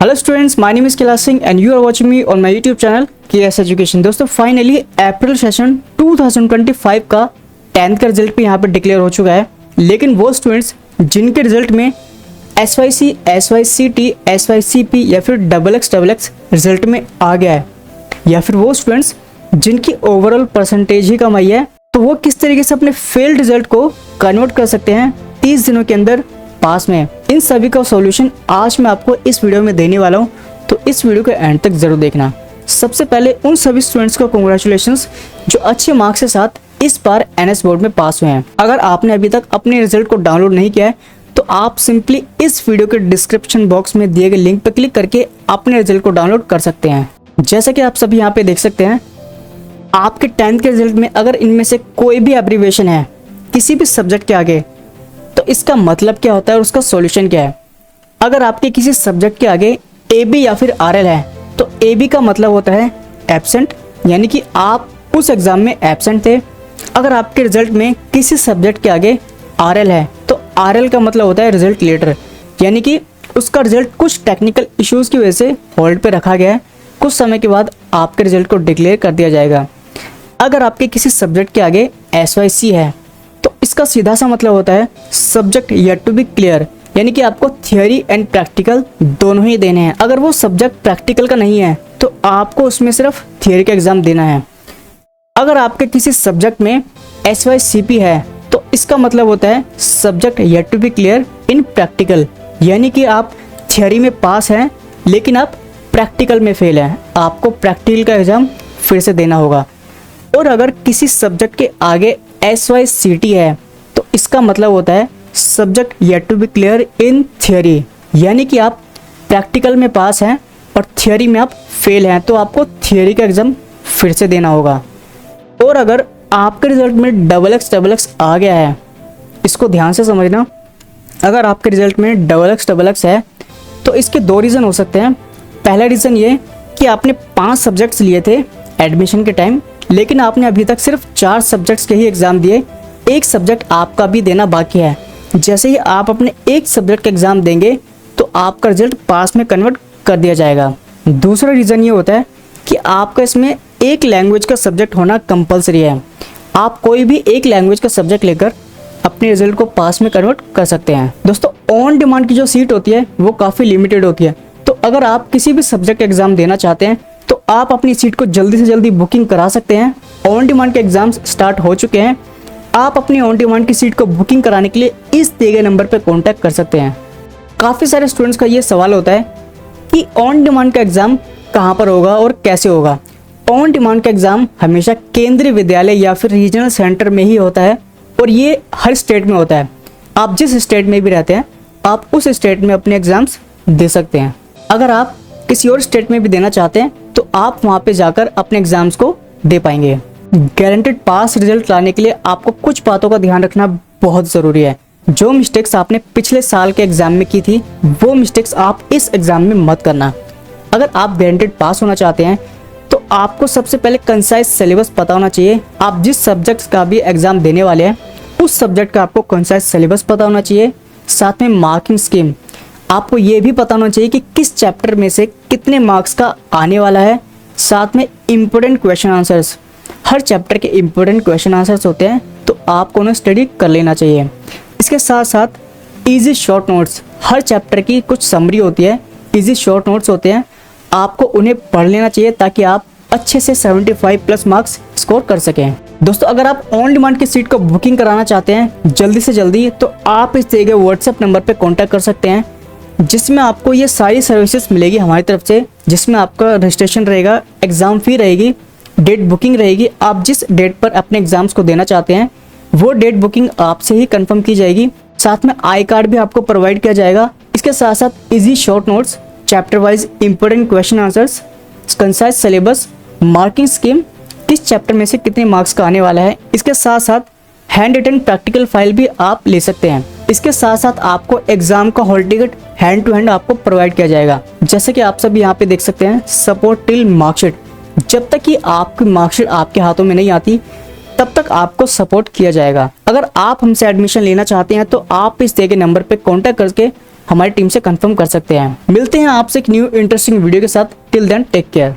Hello students, my name is Kailash Singh and you are watching me on my YouTube channel KS education. दोस्तों finally April session 2025 का 10th का result भी यहाँ पर declare हो चुका है। लेकिन वो स्टूडेंट्स जिनके रिजल्ट में SYC, SYCT, SYCP या फिर XXX रिजल्ट में आ गया है, या फिर वो स्टूडेंट्स जिनकी ओवरऑल परसेंटेज ही कम आई है, तो वो किस तरीके से अपने फेल्ड रिजल्ट को कन्वर्ट कर सकते हैं 30 दिनों के अंदर पास में। इन सभी का सॉल्यूशन आज मैं आपको इस वीडियो में देने वाला हूं, तो इस वीडियो को एंड तक जरूर देखना। सबसे पहले उन सभी स्टूडेंट्स को कांग्रेचुलेशंस जो अच्छे मार्क्स के साथ इस बार NS बोर्ड में पास हुए हैं। अगर आपने अभी तक अपने रिजल्ट को डाउनलोड नहीं किया है तो आप सिंपली इस वीडियो के डिस्क्रिप्शन बॉक्स में दिए गए लिंक पर क्लिक करके अपने रिजल्ट को डाउनलोड कर सकते हैं। जैसा कि आप सभी यहाँ पे देख सकते हैं, आपके 10th के रिजल्ट में अगर इनमें से कोई भी एब्रीविएशन है किसी भी सब्जेक्ट के आगे, तो इसका मतलब क्या होता है और उसका सॉल्यूशन क्या है। अगर आपके किसी सब्जेक्ट के आगे AB या फिर RL है तो AB का मतलब होता है एब्सेंट, यानी कि आप उस एग्जाम में एब्सेंट थे। अगर आपके रिजल्ट में किसी सब्जेक्ट के आगे RL है तो RL का मतलब होता है रिजल्ट लेटर, यानी कि उसका रिजल्ट कुछ टेक्निकल इश्यूज की वजह से होल्ड पे रखा गया है। कुछ समय के बाद आपके रिजल्ट को डिक्लेयर कर दिया जाएगा। अगर आपके किसी सब्जेक्ट के आगे SYC है तो इसका सीधा सा मतलब होता है subject yet to be clear, यानी कि आपको थियोरी एंड प्रैक्टिकल दोनों ही देने हैं। अगर वो सब्जेक्ट प्रैक्टिकल का नहीं है तो आपको उसमें सिर्फ थियोरी का एग्जाम देना है। अगर आपके किसी सब्जेक्ट में SYCP है तो इसका मतलब होता है subject yet to be clear in practical, यानी कि आप थियोरी में पास हैं लेकिन आप प्रैक्टिकल में फेल हैं, आपको प्रैक्टिकल का एग्जाम फिर से देना होगा। और अगर किसी सब्जेक्ट के आगे SYCT है तो इसका मतलब होता है subject yet to be clear in theory, यानी कि आप प्रैक्टिकल में पास हैं और थियोरी में आप फेल हैं, तो आपको थियोरी का एग्जाम फिर से देना होगा। और अगर आपके रिजल्ट में XXX आ गया है, इसको ध्यान से समझना, अगर आपके रिजल्ट में XXX है तो इसके दो रीज़न हो सकते हैं। पहला रीज़न ये कि आपने 5 सब्जेक्ट्स लिए थे एडमिशन के टाइम, लेकिन आपने अभी तक सिर्फ 4 सब्जेक्ट्स के ही एग्ज़ाम दिए, एक सब्जेक्ट आपका भी देना बाकी है। जैसे ही आप अपने एक सब्जेक्ट का एग्ज़ाम देंगे तो आपका रिजल्ट पास में कन्वर्ट कर दिया जाएगा। दूसरा रीज़न ये होता है कि आपका इसमें एक लैंग्वेज का सब्जेक्ट होना कंपलसरी है। आप कोई भी एक लैंग्वेज का सब्जेक्ट लेकर अपने रिजल्ट को पास में कन्वर्ट कर सकते हैं। दोस्तों ऑन डिमांड की जो सीट होती है वो काफ़ी लिमिटेड होती है, तो अगर आप किसी भी सब्जेक्ट एग्ज़ाम देना चाहते हैं तो आप अपनी सीट को जल्दी से जल्दी बुकिंग करा सकते हैं। ऑन डिमांड के एग्ज़ाम्स स्टार्ट हो चुके हैं। आप अपनी ऑन डिमांड की सीट को बुकिंग कराने के लिए इस दिए गए नंबर पर कॉन्टैक्ट कर सकते हैं। काफ़ी सारे स्टूडेंट्स का ये सवाल होता है कि ऑन डिमांड का एग्ज़ाम कहाँ पर होगा और कैसे होगा। ऑन डिमांड का एग्ज़ाम हमेशा केंद्रीय विद्यालय या फिर रीजनल सेंटर में ही होता है, और ये हर स्टेट में होता है। आप जिस स्टेट में भी रहते हैं आप उस स्टेट में अपने एग्ज़ाम्स दे सकते हैं। अगर आप किसी और स्टेट में भी देना चाहते हैं तो आप वहाँ पे जाकर अपने एग्ज़ाम्स को दे पाएंगे। गारंटेड पास रिजल्ट लाने के लिए आपको कुछ बातों का ध्यान रखना बहुत ज़रूरी है। जो मिस्टेक्स आपने पिछले साल के एग्ज़ाम में की थी वो मिस्टेक्स आप इस एग्ज़ाम में मत करना। अगर आप गारंटेड पास होना चाहते हैं तो आपको सबसे पहले कंसाइज सिलेबस पता होना चाहिए। आप जिस सब्जेक्ट का भी एग्ज़ाम देने वाले हैं उस सब्जेक्ट का आपको कंसाइज सिलेबस पता होना चाहिए। साथ में मार्किंग स्कीम, आपको ये भी पता होना चाहिए कि किस चैप्टर में से कितने मार्क्स का आने वाला है। साथ में इम्पोर्टेंट क्वेश्चन आंसर्स, हर चैप्टर के इम्पोर्टेंट क्वेश्चन आंसर्स होते हैं तो आपको उन्हें स्टडी कर लेना चाहिए। इसके साथ साथ इजी शॉर्ट नोट्स, हर चैप्टर की कुछ समरी होती है, इजी शॉर्ट नोट्स होते हैं, आपको उन्हें पढ़ लेना चाहिए ताकि आप अच्छे से 75+ मार्क्स स्कोर कर सकें। दोस्तों अगर आप ऑन डिमांड की सीट को बुकिंग कराना चाहते हैं जल्दी से जल्दी, तो आप इस दिए गए व्हाट्सएप नंबर पर कॉन्टैक्ट कर सकते हैं, जिसमें आपको ये सारी सर्विसेज मिलेगी हमारी तरफ से, जिसमें आपका रजिस्ट्रेशन रहेगा, एग्ज़ाम फ़ी रहेगी, डेट बुकिंग रहेगी। आप जिस डेट पर अपने एग्ज़ाम्स को देना चाहते हैं वो डेट बुकिंग आपसे ही कंफर्म की जाएगी। साथ में आई कार्ड भी आपको प्रोवाइड किया जाएगा। इसके साथ साथ easy short notes, chapter wise important question answers, concise syllabus, marking scheme, किस चैप्टर में से कितने मार्क्स का आने वाला है। इसके साथ साथ हैंड रिटन प्रैक्टिकल फाइल भी आप ले सकते हैं। इसके साथ साथ आपको एग्जाम का hall ticket hand to hand आपको प्रोवाइड किया जाएगा। जैसे कि आप सब यहाँ पे देख सकते हैं, सपोर्ट टिल मार्कशीट, जब तक कि आपकी मार्कशीट आपके हाथों में नहीं आती तब तक आपको सपोर्ट किया जाएगा। अगर आप हमसे एडमिशन लेना चाहते हैं तो आप इस दिए गए नंबर पे कांटेक्ट करके हमारी टीम से कंफर्म कर सकते हैं। मिलते हैं आपसे एक न्यू इंटरेस्टिंग वीडियो के साथ। Till then take care.